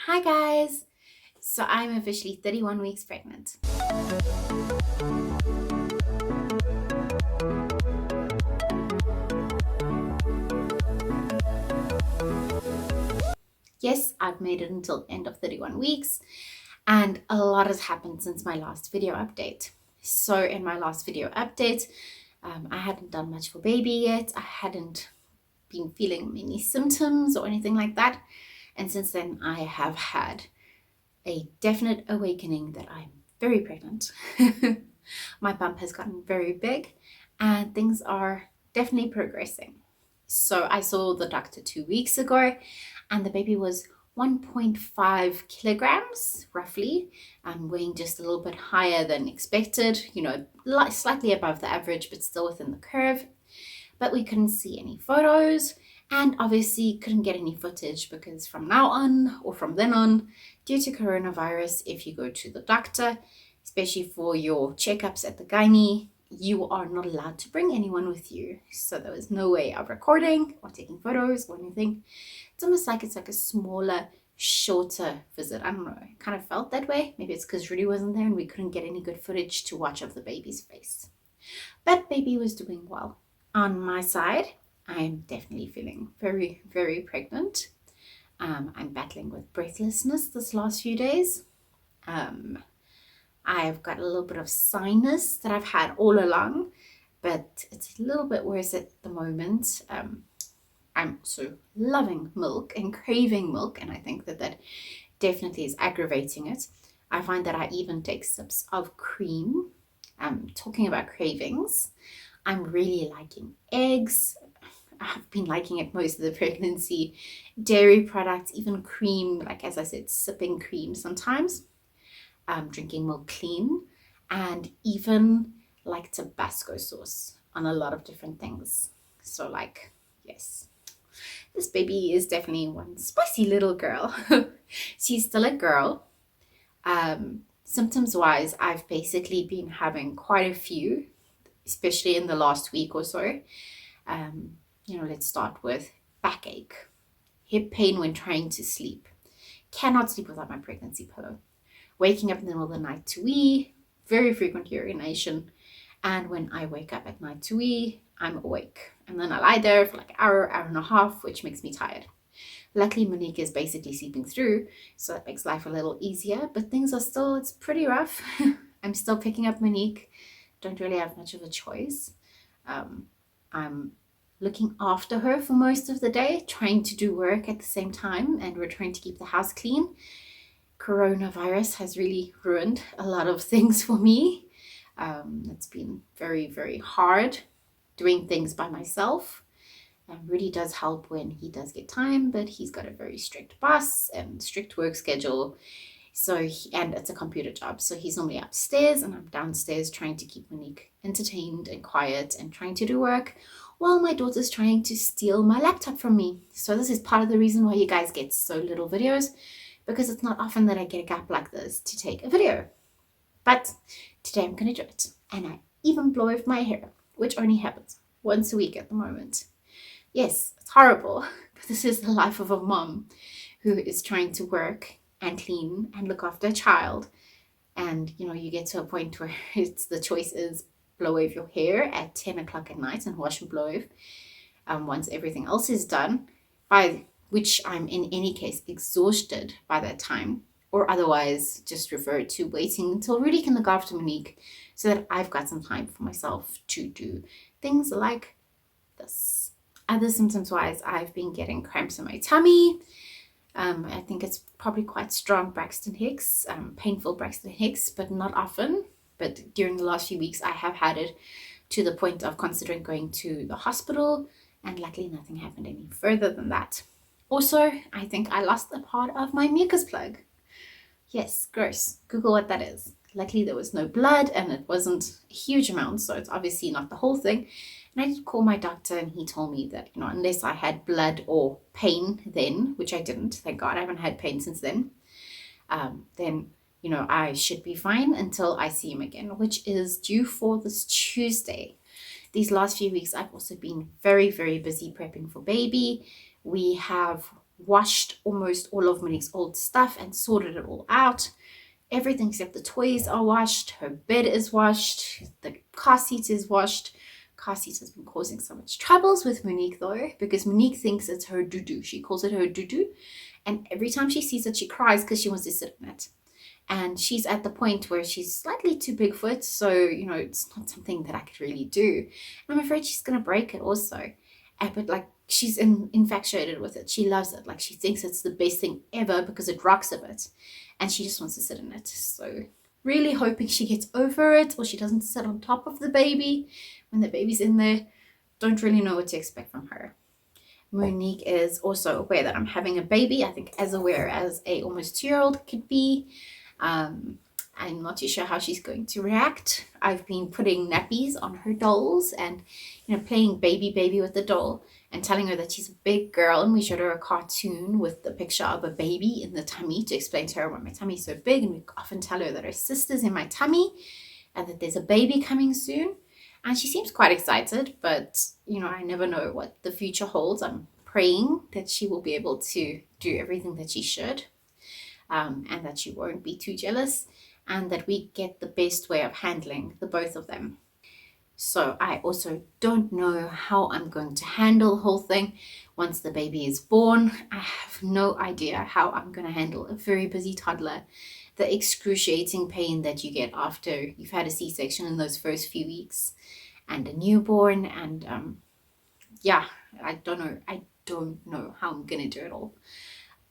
Hi guys! So I'm officially 31 weeks pregnant. Yes, I've made it until the end of 31 weeks and a lot has happened since my last video update. So in my last video update, I hadn't done much for baby yet. I hadn't been feeling many symptoms or anything like that. And since then I have had a definite awakening that I'm very pregnant. My bump has gotten very big and things are definitely progressing. So I saw the doctor 2 weeks ago and the baby was 1.5 kilograms roughly, weighing just a little bit higher than expected, slightly above the average, but still within the curve. But we couldn't see any photos and obviously couldn't get any footage because from now on or from then on, due to coronavirus, if you go to the doctor, especially for your checkups at the gynae, you are not allowed to bring anyone with you. So there was no way of recording or taking photos or anything. It's almost like it's like a smaller, shorter visit. I don't know, it kind of felt that way. Maybe it's because Rudy wasn't there and we couldn't get any good footage to watch of the baby's face. But baby was doing well. On my side, I'm definitely feeling very, very pregnant. I'm battling with breathlessness this last few days. I've got a little bit of sinus that I've had all along, but it's a little bit worse at the moment. I'm also loving milk and craving milk, and I think that definitely is aggravating it. I find that I even take sips of cream. Talking about cravings, I'm really liking eggs. I've been liking it most of the pregnancy. Dairy products, even cream, like as I said, sipping cream sometimes. Drinking milk clean, and even like Tabasco sauce on a lot of different things. So like, yes, this baby is definitely one spicy little girl. She's still a girl. Symptoms wise, I've basically been having quite a few, especially in the last week or so. Let's start with backache, hip pain when trying to sleep. Cannot sleep without my pregnancy pillow. Waking up in the middle of the night to wee, very frequent urination. And when I wake up at night to wee, I'm awake. And then I lie there for like an hour, hour and a half, which makes me tired. Luckily, Monique is basically sleeping through, so that makes life a little easier. But things are still, it's pretty rough. I'm still picking up Monique. Don't really have much of a choice. I'm looking after her for most of the day, trying to do work at the same time, and we're trying to keep the house clean. Coronavirus has really ruined a lot of things for me. It's been very, very hard doing things by myself. Rudy does help when he does get time, but he's got a very strict boss and strict work schedule. And it's a computer job. So he's normally upstairs and I'm downstairs trying to keep Monique entertained and quiet and trying to do work while my daughter's trying to steal my laptop from me. So this is part of the reason why you guys get so little videos, because it's not often that I get a gap like this to take a video. But today I'm going to do it. And I even blow off my hair, which only happens once a week at the moment. Yes, it's horrible, but this is the life of a mom who is trying to work and clean and look after a child. And, you get to a point where the choice is blow off your hair at 10 o'clock at night and wash and blow off once everything else is done, by which I'm in any case exhausted by that time, or otherwise just refer to waiting until Rudy can look after Monique so that I've got some time for myself to do things like this. Other symptoms wise, I've been getting cramps in my tummy. I think it's probably quite strong Braxton Hicks, painful Braxton Hicks, but not often. But during the last few weeks, I have had it to the point of considering going to the hospital, and luckily nothing happened any further than that. Also, I think I lost a part of my mucus plug. Yes, gross. Google what that is. Luckily there was no blood and it wasn't a huge amount, so it's obviously not the whole thing. And I did call my doctor and he told me that, unless I had blood or pain then, which I didn't, thank God I haven't had pain since then, then, I should be fine until I see him again, which is due for this Tuesday. These last few weeks, I've also been very, very busy prepping for baby. We have washed almost all of Monique's old stuff and sorted it all out. Everything except the toys are washed. Her bed is washed. The car seat is washed. Car seat has been causing so much troubles with Monique though, because Monique thinks it's her doo-doo. She calls it her doo-doo. And every time she sees it, she cries because she wants to sit in it. And she's at the point where she's slightly too big for it. So, it's not something that I could really do. And I'm afraid she's going to break it also. But like, she's infatuated with it. She loves it. Like, she thinks it's the best thing ever because it rocks a bit. And she just wants to sit in it. So really hoping she gets over it, or she doesn't sit on top of the baby when the baby's in there. Don't really know what to expect from her. Monique is also aware that I'm having a baby. I think as aware as a almost 2-year-old could be. I'm not too sure how she's going to react. I've been putting nappies on her dolls and, playing baby with the doll and telling her that she's a big girl. And we showed her a cartoon with the picture of a baby in the tummy to explain to her why my tummy is so big. And we often tell her that her sister's in my tummy and that there's a baby coming soon. And she seems quite excited, but, I never know what the future holds. I'm praying that she will be able to do everything that she should, and that she won't be too jealous, and that we get the best way of handling the both of them. So I also don't know how I'm going to handle the whole thing once the baby is born. I have no idea how I'm going to handle a very busy toddler, the excruciating pain that you get after you've had a C-section in those first few weeks, and a newborn, and I don't know how I'm going to do it all.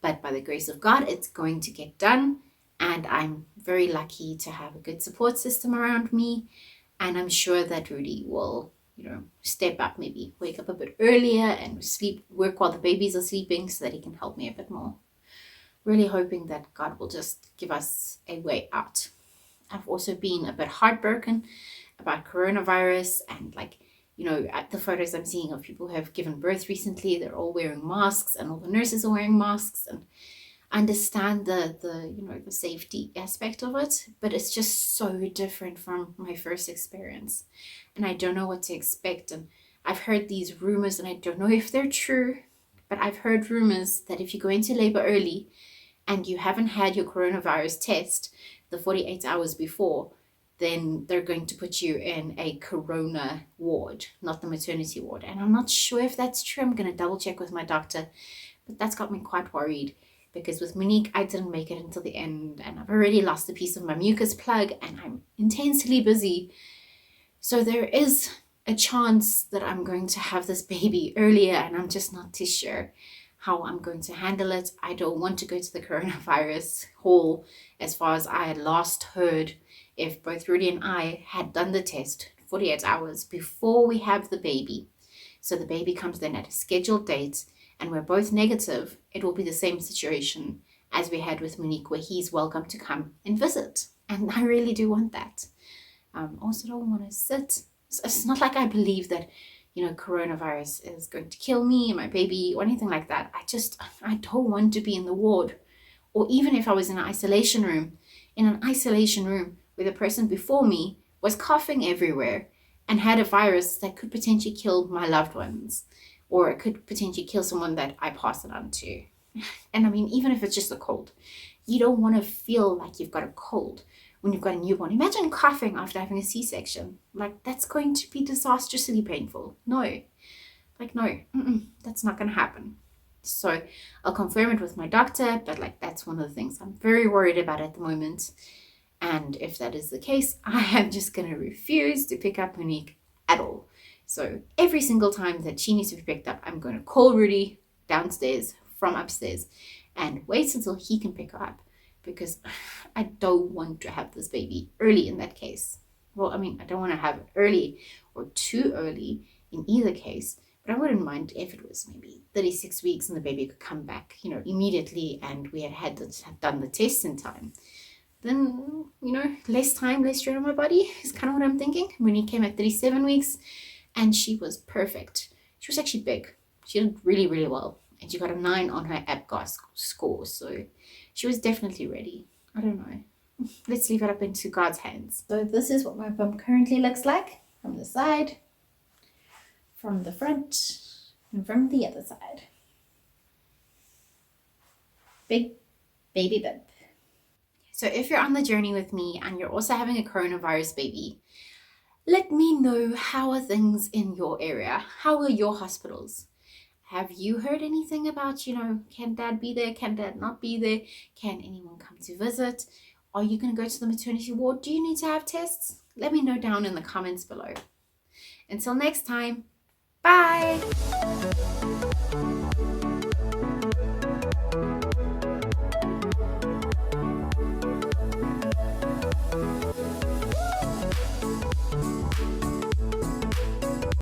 But by the grace of God, it's going to get done. And I'm very lucky to have a good support system around me. And I'm sure that Rudy will, step up, maybe wake up a bit earlier and work while the babies are sleeping so that he can help me a bit more. Really hoping that God will just give us a way out. I've also been a bit heartbroken about coronavirus and at the photos I'm seeing of people who have given birth recently, they're all wearing masks and all the nurses are wearing masks, and I understand the safety aspect of it, but it's just so different from my first experience. And I don't know what to expect. And I've heard these rumors, and I don't know if they're true, but I've heard rumors that if you go into labor early and you haven't had your coronavirus test the 48 hours before, then they're going to put you in a corona ward, not the maternity ward. And I'm not sure if that's true. I'm going to double check with my doctor, but that's got me quite worried because with Monique, I didn't make it until the end, and I've already lost a piece of my mucus plug, and I'm intensely busy. So there is a chance that I'm going to have this baby earlier, and I'm just not too sure how I'm going to handle it. I don't want to go to the coronavirus hall. As far as I had last heard, if both Rudy and I had done the test 48 hours before we have the baby, so the baby comes then at a scheduled date and we're both negative, it will be the same situation as we had with Monique, where he's welcome to come and visit. And I really do want that. Also don't want to sit. It's not like I believe that, coronavirus is going to kill me and my baby or anything like that. I don't want to be in the ward. Or even if I was in an isolation room where the person before me was coughing everywhere and had a virus that could potentially kill my loved ones, or it could potentially kill someone that I pass it on to. And I mean, even if it's just a cold, you don't want to feel like you've got a cold when you've got a newborn. Imagine coughing after having a C-section. That's going to be disastrously painful. No, that's not going to happen. So I'll confirm it with my doctor, but that's one of the things I'm very worried about at the moment. And if that is the case, I am just going to refuse to pick up Monique at all. So every single time that she needs to be picked up, I'm going to call Rudy downstairs from upstairs and wait until he can pick her up, because I don't want to have this baby early in that case. Well, I mean, I don't want to have it early or too early in either case, but I wouldn't mind if it was maybe 36 weeks and the baby could come back, immediately, and we had done the test in time. Then, less time, less strain on my body is kind of what I'm thinking. When he came at 37 weeks, and she was perfect. She was actually big. She did really, really well. And she got a 9 on her APGAR score. So she was definitely ready. I don't know. Let's leave it up into God's hands. So this is what my bum currently looks like from the side, from the front, and from the other side. Big baby bump. So if you're on the journey with me and you're also having a coronavirus baby, let me know, how are things in your area? How are your hospitals? Have you heard anything about, can dad be there? Can dad not be there? Can anyone come to visit? Are you going to go to the maternity ward? Do you need to have tests? Let me know down in the comments below. Until next time, bye.